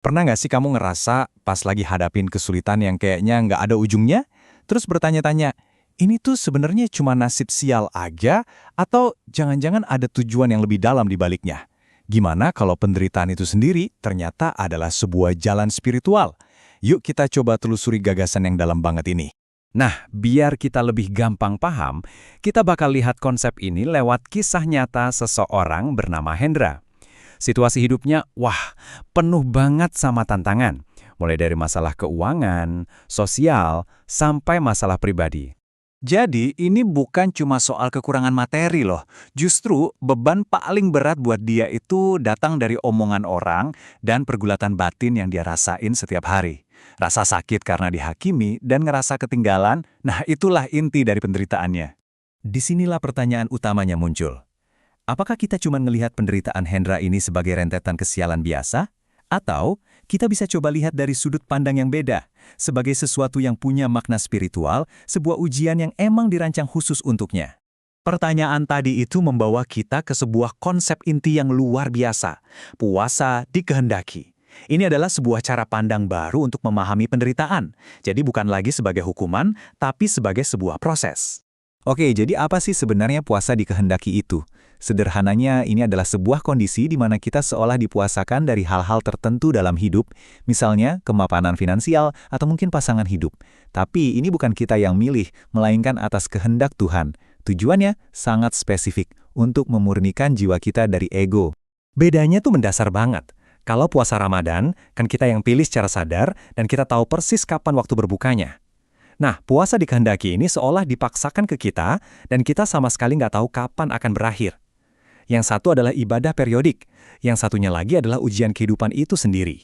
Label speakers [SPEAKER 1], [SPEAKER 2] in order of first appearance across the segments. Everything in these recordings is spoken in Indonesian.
[SPEAKER 1] Pernah nggak sih kamu ngerasa pas lagi hadapin kesulitan yang kayaknya nggak ada ujungnya? Terus bertanya-tanya, ini tuh sebenarnya cuma nasib sial aja atau jangan-jangan ada tujuan yang lebih dalam di baliknya? Gimana kalau penderitaan itu sendiri ternyata adalah sebuah jalan spiritual? Yuk kita coba telusuri gagasan yang dalam banget ini.
[SPEAKER 2] Nah, biar kita lebih gampang paham, kita bakal lihat konsep ini lewat kisah nyata seseorang bernama Hendra. Situasi hidupnya, wah, penuh banget sama tantangan. Mulai dari masalah keuangan, sosial, sampai masalah pribadi.
[SPEAKER 1] Jadi ini bukan cuma soal kekurangan materi loh. Justru beban paling berat buat dia itu datang dari omongan orang dan pergulatan batin yang dia rasain setiap hari. Rasa sakit karena dihakimi dan ngerasa ketinggalan, nah itulah inti dari penderitaannya. Disinilah pertanyaan utamanya muncul. Apakah kita cuma melihat penderitaan Hendra ini sebagai rentetan kesialan biasa? Atau kita bisa coba lihat dari sudut pandang yang beda, sebagai sesuatu yang punya makna spiritual, sebuah ujian yang emang dirancang khusus untuknya. Pertanyaan tadi itu membawa kita ke sebuah konsep inti yang luar biasa, puasa dikehendaki. Ini adalah sebuah cara pandang baru untuk memahami penderitaan. Jadi bukan lagi sebagai hukuman, tapi sebagai sebuah proses. Oke, jadi apa sih sebenarnya puasa dikehendaki itu? Sederhananya, ini adalah sebuah kondisi di mana kita seolah dipuasakan dari hal-hal tertentu dalam hidup, misalnya kemapanan finansial atau mungkin pasangan hidup. Tapi ini bukan kita yang milih, melainkan atas kehendak Tuhan. Tujuannya sangat spesifik, untuk memurnikan jiwa kita dari ego. Bedanya tuh mendasar banget. Kalau puasa Ramadan, kan kita yang pilih secara sadar dan kita tahu persis kapan waktu berbukanya. Nah, puasa dikehendaki ini seolah dipaksakan ke kita dan kita sama sekali nggak tahu kapan akan berakhir. Yang satu adalah ibadah periodik, yang satunya lagi adalah ujian kehidupan itu sendiri.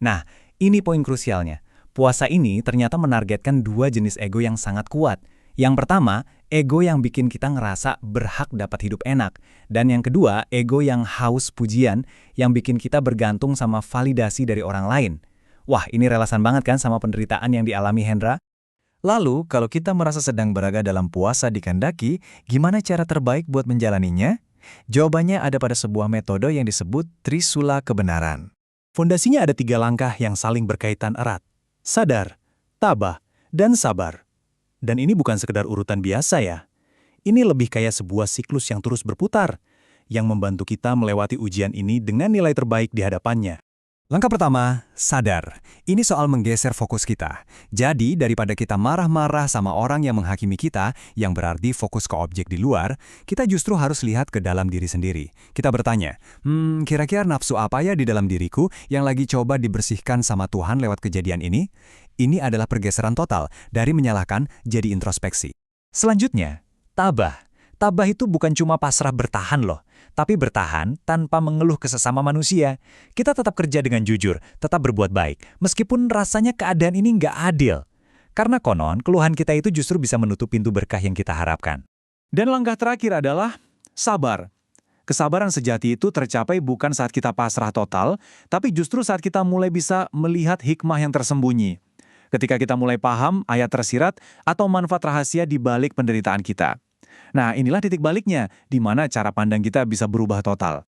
[SPEAKER 1] Nah, ini poin krusialnya. Puasa ini ternyata menargetkan dua jenis ego yang sangat kuat. Yang pertama, ego yang bikin kita ngerasa berhak dapat hidup enak. Dan yang kedua, ego yang haus pujian, yang bikin kita bergantung sama validasi dari orang lain. Wah, ini relevan banget kan sama penderitaan yang dialami Hendra? Lalu, kalau kita merasa sedang berada dalam puasa dikehendaki, gimana cara terbaik buat menjalaninya? Jawabannya ada pada sebuah metode yang disebut Trisula Kebenaran. Fondasinya ada 3 langkah yang saling berkaitan erat. Sadar, tabah, dan sabar. Dan ini bukan sekedar urutan biasa ya. Ini lebih kayak sebuah siklus yang terus berputar, yang membantu kita melewati ujian ini dengan nilai terbaik di hadapannya. Langkah pertama, sadar. Ini soal menggeser fokus kita. Jadi, daripada kita marah-marah sama orang yang menghakimi kita, yang berarti fokus ke objek di luar, kita justru harus lihat ke dalam diri sendiri. Kita bertanya, kira-kira nafsu apa ya di dalam diriku yang lagi coba dibersihkan sama Tuhan lewat kejadian ini? Ini adalah pergeseran total dari menyalahkan jadi introspeksi. Selanjutnya, tabah. Tabah itu bukan cuma pasrah bertahan loh, tapi bertahan tanpa mengeluh ke sesama manusia. Kita tetap kerja dengan jujur, tetap berbuat baik, meskipun rasanya keadaan ini nggak adil. Karena konon, keluhan kita itu justru bisa menutup pintu berkah yang kita harapkan. Dan langkah terakhir adalah sabar. Kesabaran sejati itu tercapai bukan saat kita pasrah total, tapi justru saat kita mulai bisa melihat hikmah yang tersembunyi. Ketika kita mulai paham ayat tersirat atau manfaat rahasia di balik penderitaan kita. Nah, inilah titik baliknya, di mana cara pandang kita bisa berubah total.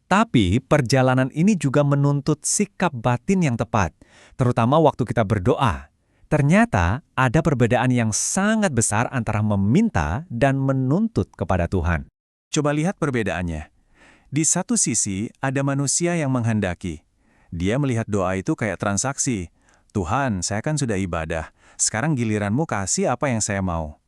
[SPEAKER 1] Tapi, perjalanan ini juga menuntut sikap batin yang tepat, terutama waktu kita berdoa. Ternyata, ada perbedaan yang sangat besar antara meminta dan menuntut kepada Tuhan. Coba lihat perbedaannya. Di satu sisi, ada manusia yang menghendaki. Dia melihat doa itu kayak transaksi. Tuhan, saya kan sudah ibadah. Sekarang giliranmu kasih apa yang saya mau.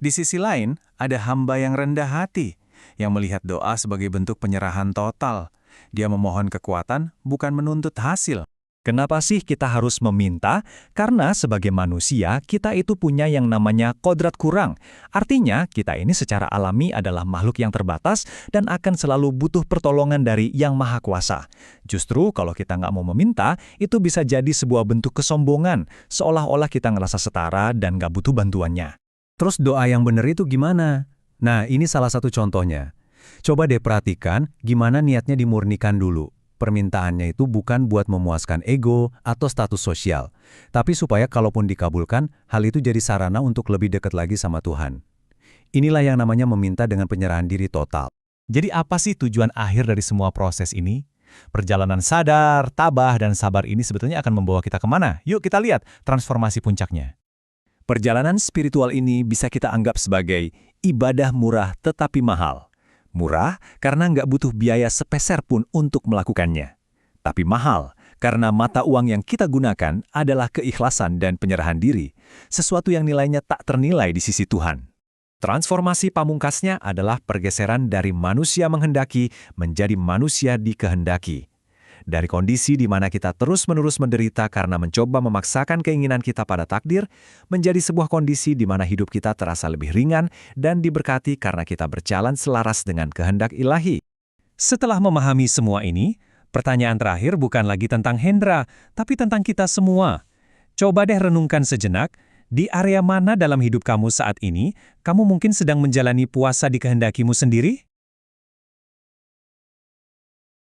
[SPEAKER 1] Di sisi lain, ada hamba yang rendah hati, yang melihat doa sebagai bentuk penyerahan total. Dia memohon kekuatan, bukan menuntut hasil. Kenapa sih kita harus meminta? Karena sebagai manusia, kita itu punya yang namanya kodrat kurang. Artinya, kita ini secara alami adalah makhluk yang terbatas dan akan selalu butuh pertolongan dari Yang Maha Kuasa. Justru kalau kita nggak mau meminta, itu bisa jadi sebuah bentuk kesombongan, seolah-olah kita ngerasa setara dan nggak butuh bantuannya. Terus doa yang benar itu gimana? Nah, ini salah satu contohnya. Coba deh perhatikan gimana niatnya dimurnikan dulu. Permintaannya itu bukan buat memuaskan ego atau status sosial, tapi supaya kalaupun dikabulkan, hal itu jadi sarana untuk lebih dekat lagi sama Tuhan. Inilah yang namanya meminta dengan penyerahan diri total. Jadi apa sih tujuan akhir dari semua proses ini?
[SPEAKER 2] Perjalanan sadar, tabah, dan sabar ini sebetulnya akan membawa kita kemana? Yuk kita lihat transformasi puncaknya.
[SPEAKER 1] Perjalanan spiritual ini bisa kita anggap sebagai ibadah murah tetapi mahal. Murah karena nggak butuh biaya sepeser pun untuk melakukannya. Tapi mahal karena mata uang yang kita gunakan adalah keikhlasan dan penyerahan diri, sesuatu yang nilainya tak ternilai di sisi Tuhan.
[SPEAKER 2] Transformasi pamungkasnya adalah pergeseran dari manusia menghendaki menjadi manusia dikehendaki. Dari kondisi di mana kita terus-menerus menderita karena mencoba memaksakan keinginan kita pada takdir, menjadi sebuah kondisi di mana hidup kita terasa lebih ringan dan diberkati karena kita berjalan selaras dengan kehendak ilahi. Setelah memahami semua ini, pertanyaan terakhir bukan lagi tentang Hendra, tapi tentang kita semua. Coba deh renungkan sejenak, di area mana dalam hidup kamu saat ini, kamu mungkin sedang menjalani puasa dikehendakimu sendiri?